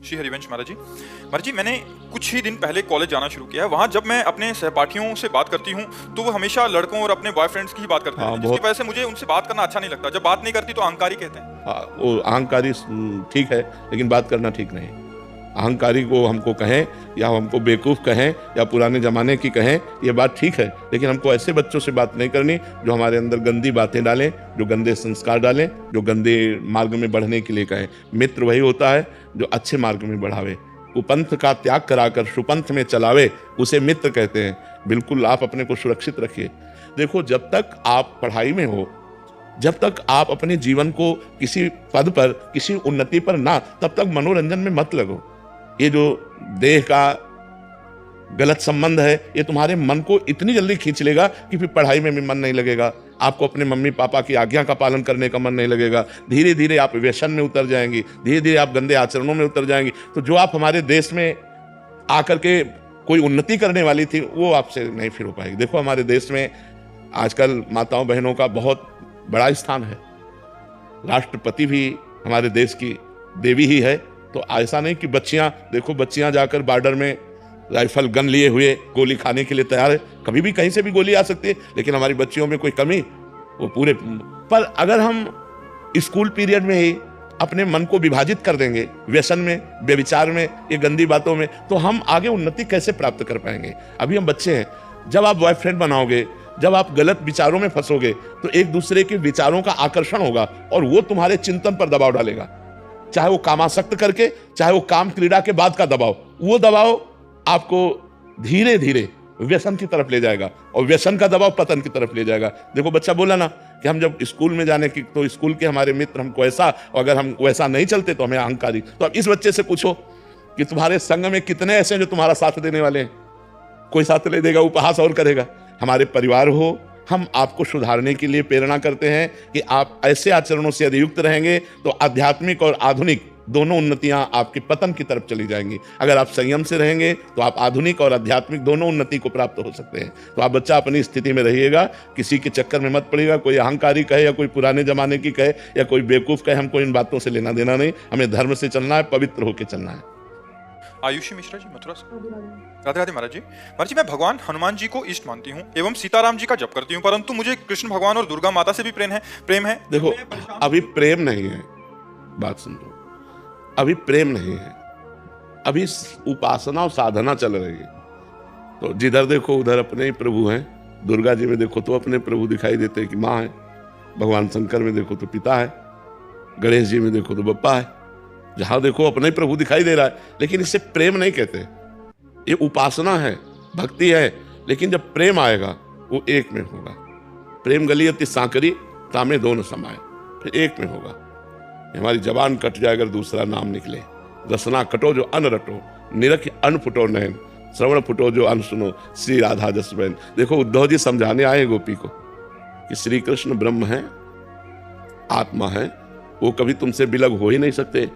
श्री हरिवंश महाराज जी मैंने कुछ ही दिन पहले कॉलेज जाना शुरू किया है। वहाँ जब मैं अपने सहपाठियों से बात करती हूँ तो वो हमेशा लड़कों और अपने बॉयफ्रेंड्स की ही बात करते हैं, जिसकी वजह से मुझे उनसे बात करना अच्छा नहीं लगता। जब बात नहीं करती तो अहंकारी कहते हैं। वो अहंकारी ठीक है, लेकिन बात करना ठीक नहीं। अहंकारी को हमको कहें या हमको बेवकूफ़ कहें या पुराने ज़माने की कहें, ये बात ठीक है, लेकिन हमको ऐसे बच्चों से बात नहीं करनी जो हमारे अंदर गंदी बातें डालें, जो गंदे संस्कार डालें, जो गंदे मार्ग में बढ़ने के लिए कहें। मित्र वही होता है जो अच्छे मार्ग में बढ़ावे, कुपंथ का त्याग कराकर सुपंथ में चलावे, उसे मित्र कहते हैं। बिल्कुल आप अपने को सुरक्षित रखिए। देखो, जब तक आप पढ़ाई में हो, जब तक आप अपने जीवन को किसी पद पर, किसी उन्नति पर ना, तब तक मनोरंजन में मत लगो। ये जो देह का गलत संबंध है, ये तुम्हारे मन को इतनी जल्दी खींच लेगा कि फिर पढ़ाई में भी मन नहीं लगेगा, आपको अपने मम्मी पापा की आज्ञा का पालन करने का मन नहीं लगेगा। धीरे धीरे आप व्यसन में उतर जाएंगी, धीरे धीरे आप गंदे आचरणों में उतर जाएंगी। तो जो आप हमारे देश में आकर के कोई उन्नति करने वाली थी, वो आपसे नहीं फिर हो पाएगी। देखो, हमारे देश में आजकल माताओं बहनों का बहुत बड़ा स्थान है। राष्ट्रपति भी हमारे देश की देवी ही है। तो ऐसा नहीं कि बच्चियां, देखो बच्चियां जाकर बॉर्डर में राइफल गन लिए हुए गोली खाने के लिए तैयार है। कभी भी कहीं से भी गोली आ सकती है, लेकिन हमारी बच्चियों में कोई कमी, वो पूरे। पर अगर हम स्कूल पीरियड में ही अपने मन को विभाजित कर देंगे व्यसन में, व्यभिचार में, ये गंदी बातों में, तो हम आगे उन्नति कैसे प्राप्त कर पाएंगे? अभी हम बच्चे हैं। जब आप बॉयफ्रेंड बनाओगे, जब आप गलत विचारों में फंसोगे, तो एक दूसरे के विचारों का आकर्षण होगा और वो तुम्हारे चिंतन पर दबाव डालेगा। चाहे वो कामासक्त करके, चाहे वो काम क्रीड़ा के बाद का दबाव, वो दबाव आपको धीरे धीरे व्यसन की तरफ ले जाएगा और व्यसन का दबाव पतन की तरफ ले जाएगा। देखो, बच्चा बोला ना कि हम जब स्कूल में जाने की, तो स्कूल के हमारे मित्र हमको ऐसा, और अगर हम वैसा नहीं चलते तो हमें अहंकारी। तो अब इस बच्चे से पूछो कि तुम्हारे संग में कितने ऐसे हैं जो तुम्हारा साथ देने वाले हैं? कोई साथ नहीं देगा, उपहास और करेगा। हमारे परिवार हो, हम आपको सुधारने के लिए प्रेरणा करते हैं कि आप ऐसे आचरणों से यदि युक्त रहेंगे तो आध्यात्मिक और आधुनिक दोनों उन्नतियां आपके पतन की तरफ चली जाएंगी। अगर आप संयम से रहेंगे तो आप आधुनिक और आध्यात्मिक दोनों उन्नति को प्राप्त हो सकते हैं। तो आप बच्चा अपनी स्थिति में रहिएगा, किसी के चक्कर में मत पड़िएगा। कोई अहंकारी कहे या कोई पुराने जमाने की कहे या कोई बेवकूफ़ कहे, हमको इन बातों से लेना देना नहीं। हमें धर्म से चलना है, पवित्र होकर चलना है। आयुषी मिश्रा जी, मथुरा से। राधे राधे महाराज जी मैं भगवान हनुमान जी को इष्ट मानती हूँ एवं सीताराम जी का जप करती हूँ, परंतु मुझे कृष्ण भगवान और दुर्गा माता से भी प्रेम है। देखो, अभी प्रेम नहीं है, बात समझो, अभी प्रेम नहीं है, अभी उपासना और साधना चल रही है। तो जिधर देखो उधर अपने ही प्रभु हैं। दुर्गा जी में देखो तो अपने प्रभु दिखाई देते हैं कि माँ है, भगवान शंकर में देखो तो पिता है, गणेश जी में देखो तो बप्पा है। जहां देखो अपने ही प्रभु दिखाई दे रहा है, लेकिन इसे प्रेम नहीं कहते। ये उपासना है, भक्ति है, लेकिन जब प्रेम आएगा वो एक में होगा। प्रेम गलियति सांकरी तामे दोनों समाए, फिर एक में होगा। हमारी जबान कट जाए अगर दूसरा नाम निकले। रसना कटो जो अन्न रटो, निरख अन्न फुटो नैन, श्रवण फुटो जो अन्न सुनो, श्री राधा जस बहन। देखो, उद्धव जी समझाने आए गोपी को कि श्री कृष्ण ब्रह्म है, आत्मा है, वो कभी तुमसे बिलग हो ही नहीं सकते।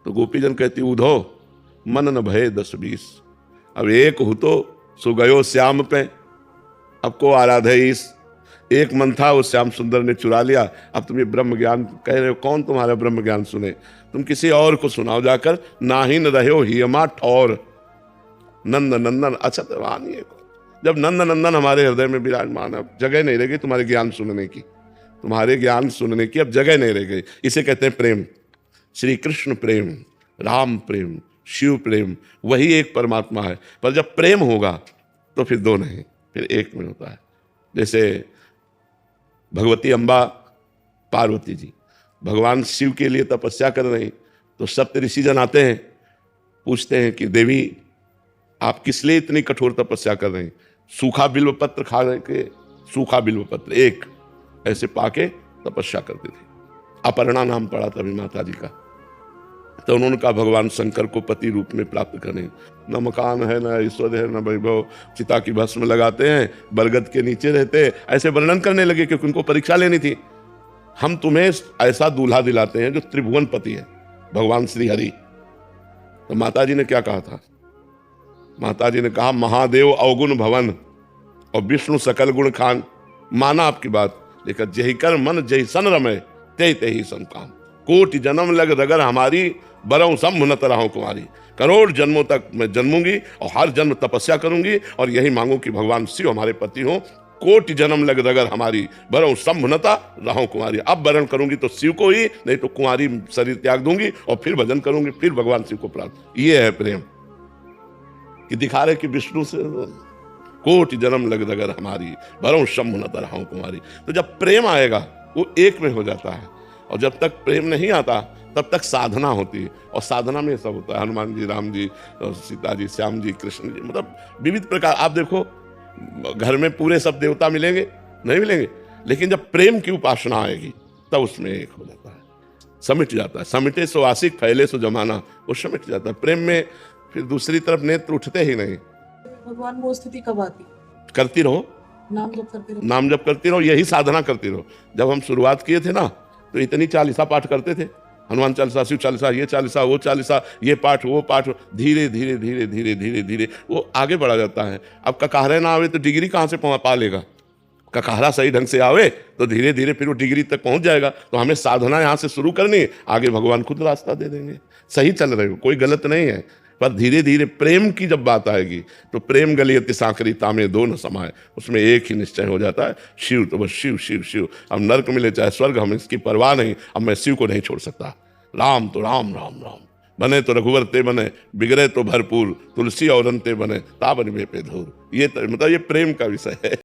तो गोपीजन कहती, उद्धव मन न भय 10-20, अब एक हो तो सुगयो श्याम पे, अब को आराधे इस। एक मन था, वो श्याम सुंदर ने चुरा लिया। अब तुम ये ब्रह्म ज्ञान कह रहे हो, कौन तुम्हारा ब्रह्म ज्ञान सुने? तुम किसी और को सुनाओ जाकर। नाहीन रहो हियमा ठौर, नंद नंदन अछत वानिए को। जब नंद नंदन हमारे हृदय में विराजमान, अब जगह नहीं रह गई तुम्हारे ज्ञान सुनने की, तुम्हारे ज्ञान सुनने की अब जगह नहीं रह गई। इसे कहते हैं प्रेम। श्री कृष्ण प्रेम, राम प्रेम, शिव प्रेम, वही एक परमात्मा है। पर जब प्रेम होगा तो फिर दो नहीं, फिर एक में होता है। जैसे भगवती अम्बा पार्वती जी भगवान शिव के लिए तपस्या कर रही, तो सप्त ऋषिजन आते हैं, पूछते हैं कि देवी आप किस लिए इतनी कठोर तपस्या कर रही? सूखा बिल्व पत्र खा के, सूखा बिल्व पत्र एक ऐसे पाके तपस्या करती थी। अपर्णा नाम पड़ा तभी माता जी का। तो उन्होंने कहा भगवान शंकर को पति रूप में प्राप्त करें। न मकान है, न ऐश्वर्य है, न वैभव, चिता की भस्म लगाते हैं, बरगद के नीचे रहते, ऐसे वर्णन करने लगे क्योंकि उनको परीक्षा लेनी थी। हम तुम्हें ऐसा दूल्हा दिलाते हैं जो त्रिभुवन पति है, भगवान श्री हरि। तो माता जी ने क्या कहा था? माता जी ने कहा महादेव अवगुण भवन और विष्णु सकल गुण खान। माना आपकी बात, लेकिन जही कर मन जही सन रमय ते ही सन काम। कोटि जन्म लग रगर हमारी, बरऊं शंभु न तरहूं कुमारी। करोड़ जन्मों तक मैं जन्मूंगी और हर जन्म तपस्या करूंगी और यही मांगू कि भगवान शिव हमारे पति हो। कोटि जन्म लग रगर हमारी, बरऊं शंभु न तरहूं कुमारी। अब वरण करूंगी तो शिव को ही, नहीं तो कुंवारी शरीर त्याग दूंगी और फिर भजन करूंगी, फिर भगवान शिव को प्राप्त। ये है प्रेम कि दिखा रहे कि विष्णु से कोटि जन्म लग रगर हमारी, बरऊं शंभु न तरहूं कुमारी। तो जब प्रेम आएगा वो एक में हो जाता है, और जब तक प्रेम नहीं आता तब तक साधना होती है, और साधना में सब होता है। हनुमान जी, राम जी, सीता जी, श्याम जी, कृष्ण जी, मतलब विविध प्रकार। आप देखो घर में पूरे सब देवता मिलेंगे नहीं मिलेंगे, लेकिन जब प्रेम की उपासना आएगी तब उसमें एक हो जाता है, समिट जाता है। समिटे सो आशिक, फैले सो जमाना, वो समिट जाता है प्रेम में। फिर दूसरी तरफ नेत्र उठते ही नहीं। भगवान वो स्थिति कब आती? करती रहो, नाम जप करते रहो, नाम जप करती रहो, यही साधना करती रहो। जब हम शुरुआत किए थे ना तो इतनी चालीसा पाठ करते थे, हनुमान चालीसा, शिव चालीसा, ये चालीसा, वो चालीसा, ये पाठ, वो पाठ। धीरे धीरे धीरे धीरे धीरे धीरे वो आगे बढ़ा जाता है। अब ककाहरे ना आवे तो डिग्री कहाँ से पा लेगा? ककाहरा सही ढंग से आवे तो धीरे धीरे फिर वो डिग्री तक पहुंच जाएगा। तो हमें साधना यहाँ से शुरू करनी, आगे भगवान खुद रास्ता दे देंगे। सही चल रहे हो, कोई गलत नहीं है, पर धीरे धीरे प्रेम की जब बात आएगी तो प्रेम गलियति सांकरी तामे दो न समाये, उसमें एक ही निश्चय हो जाता है, शिव तो बस शिव शिव शिव। अब नर्क मिले चाहे स्वर्ग, हम इसकी परवाह नहीं। अब मैं शिव को नहीं छोड़ सकता। राम तो राम राम राम, बने तो रघुवर ते बने, बिगड़े तो भरपूर, तुलसी और अंते बने, ताबन में पे धूर। ये मतलब ये प्रेम का विषय है।